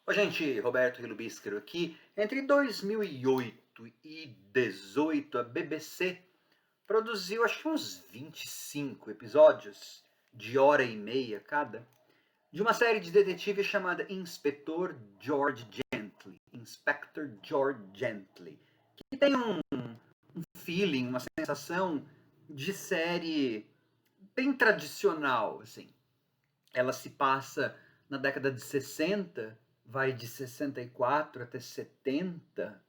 Oi, gente, Roberto Hilubíscaro aqui. Entre 2008 e 2018, a BBC produziu acho que uns 25 episódios, de hora e meia cada, de uma série de detetive chamada Inspector George Gently. Inspector George Gently. Que tem um feeling, uma sensação de série bem tradicional, assim. Ela se passa na década de 60, vai de 64 até 70,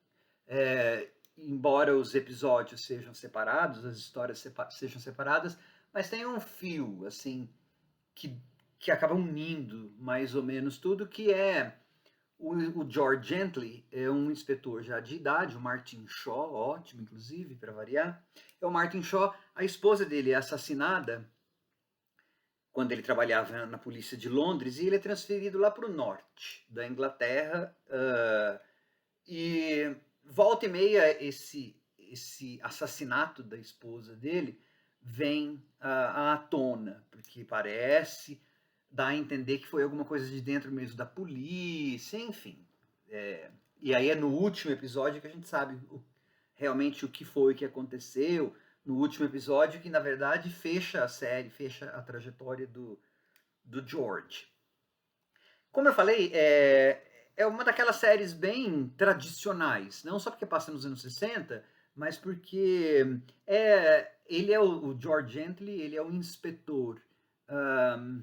embora os episódios sejam separados, as histórias sejam separadas, mas tem um fio, assim, que, que acaba unindo mais ou menos tudo, que é o George Gently, é um inspetor já de idade, o Martin Shaw, ótimo, inclusive, para variar. É o Martin Shaw, a esposa dele é assassinada quando ele trabalhava na polícia de Londres, e ele é transferido lá para o norte da Inglaterra, e volta e meia esse assassinato da esposa dele vem à tona, porque parece dar a entender que foi alguma coisa de dentro mesmo da polícia, enfim. E aí é no último episódio que a gente sabe realmente o que foi que aconteceu, no último episódio, que na verdade fecha a série, fecha a trajetória do George. Como eu falei, é uma daquelas séries bem tradicionais, não só porque passa nos anos 60, mas porque ele é o George Gently, ele é o inspetor um,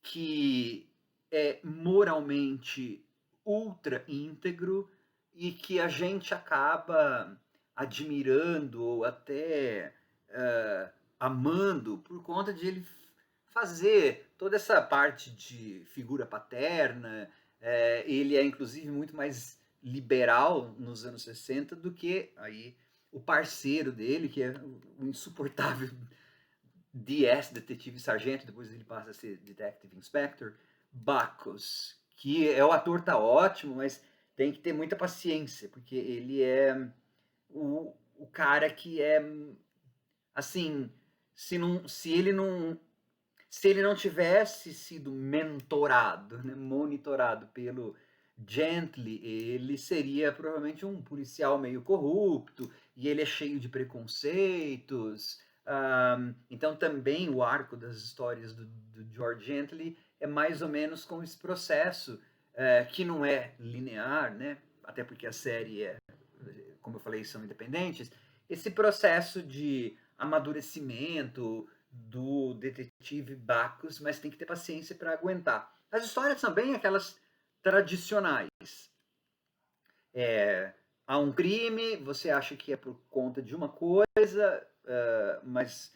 que é moralmente ultra íntegro e que a gente acaba admirando ou até amando por conta de ele fazer toda essa parte de figura paterna. Ele é inclusive muito mais liberal nos anos 60 do que aí o parceiro dele, que é o insuportável DS, detetive sargento, depois ele passa a ser detective inspector, Bacchus, que o ator tá ótimo, mas tem que ter muita paciência, porque ele é o cara que é assim, se ele não tivesse sido mentorado, né, monitorado pelo Gently, ele seria provavelmente um policial meio corrupto, e ele é cheio de preconceitos. Então também o arco das histórias do George Gently é mais ou menos com esse processo, que não é linear, né? Até porque a série como eu falei, são independentes. Esse processo de amadurecimento do detetive Bacchus, mas tem que ter paciência para aguentar. As histórias são bem aquelas tradicionais. Há um crime, você acha que é por conta de uma coisa, mas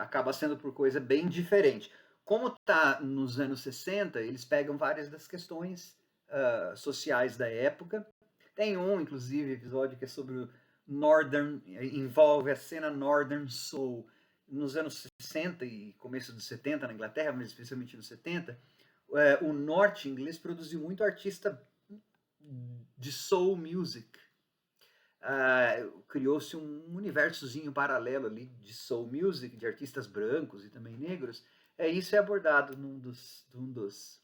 acaba sendo por coisa bem diferente. Como está nos anos 60, eles pegam várias das questões sociais da época. Tem inclusive, episódio que é sobre o Northern, envolve a cena Northern Soul. Nos anos 60 e começo dos 70 na Inglaterra, mas especialmente nos 70, o norte inglês produziu muito artista de soul music. Criou-se um universozinho paralelo ali de soul music, de artistas brancos e também negros. Isso é abordado num dos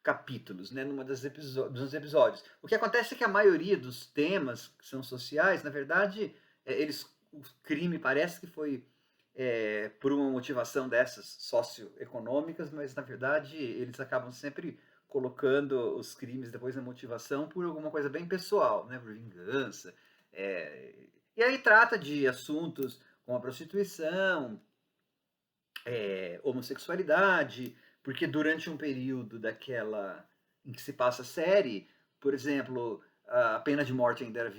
capítulos, né, dos episódios. O que acontece é que a maioria dos temas que são sociais, na verdade, o crime parece que foi por uma motivação dessas socioeconômicas, mas na verdade eles acabam sempre colocando os crimes depois na motivação por alguma coisa bem pessoal, né, por vingança. E aí trata de assuntos como a prostituição, homossexualidade, porque durante um período daquela em que se passa a série, por exemplo, a pena de morte ainda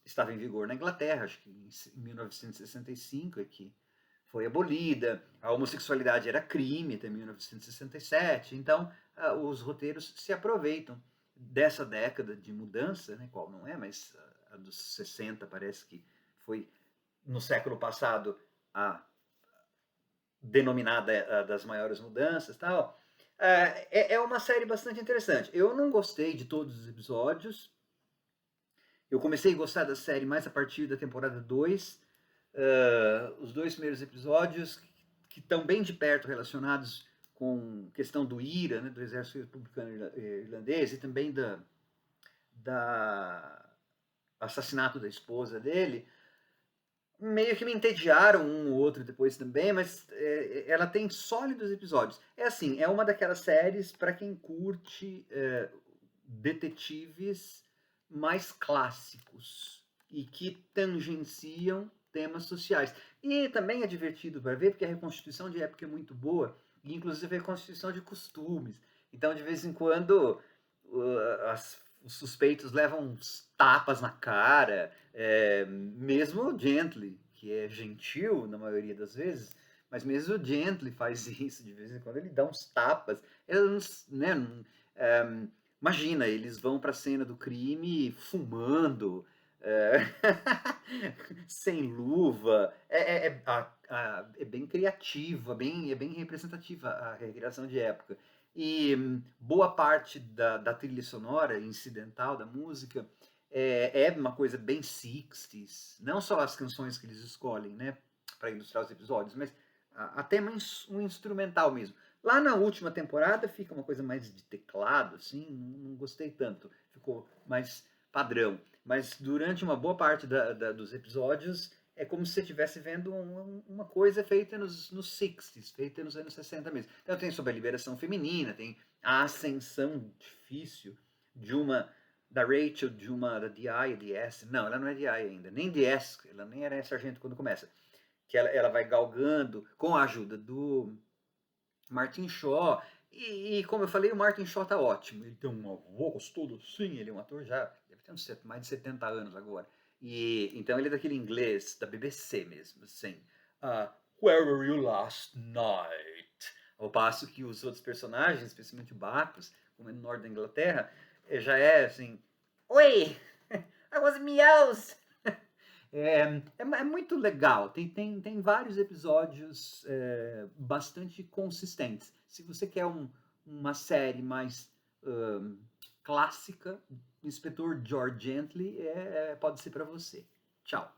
estava em vigor na Inglaterra, acho que em 1965 é que foi abolida, a homossexualidade era crime até 1967, então os roteiros se aproveitam dessa década de mudança, né, qual não é, mas a dos 60 parece que foi no século passado a denominada das maiores mudanças e tal. É uma série bastante interessante. Eu não gostei de todos os episódios. Eu comecei a gostar da série mais a partir da temporada 2. Os dois primeiros episódios, que estão bem de perto relacionados com questão do IRA, né, do Exército Republicano Irlandês, e também da assassinato da esposa dele, meio que me entediaram um ou outro depois também, mas ela tem sólidos episódios. É assim, é uma daquelas séries para quem curte detetives mais clássicos e que tangenciam temas sociais. E também é divertido para ver, porque a reconstituição de época é muito boa, e inclusive a reconstituição de costumes. Então, de vez em quando, os suspeitos levam uns tapas na cara, mesmo o Gently, que é gentil na maioria das vezes, mas mesmo o Gently faz isso de vez em quando, ele dá uns tapas. Né, imagina, eles vão para a cena do crime fumando, sem luva. É bem criativa, é bem representativa a recriação de época. E boa parte da trilha sonora incidental da música é uma coisa bem 60s. Não só as canções que eles escolhem, né, para ilustrar os episódios, mas até um instrumental mesmo. Lá na última temporada fica uma coisa mais de teclado, assim, não gostei tanto. Ficou mais padrão. Mas durante uma boa parte dos episódios é como se você estivesse vendo uma coisa feita nos 60s, feita nos anos 60 mesmo. Então tem sobre a liberação feminina, tem a ascensão difícil da Rachel, da DI e DS. Não, ela não é DI ainda, nem DS, ela nem era sargento quando começa. Que ela vai galgando com a ajuda do Martin Shaw. E como eu falei, o Martin Shaw tá ótimo. Ele tem uma voz toda assim, ele é um ator já, deve ter mais de 70 anos agora. E então ele é daquele inglês da BBC mesmo, assim. Where were you last night? Ao passo que os outros personagens, especialmente o Bacchus, como é no norte da Inglaterra, já é assim, oi, I was meows. É muito legal, tem vários episódios bastante consistentes. Se você quer uma série mais clássica, Inspetor George Gently pode ser para você. Tchau.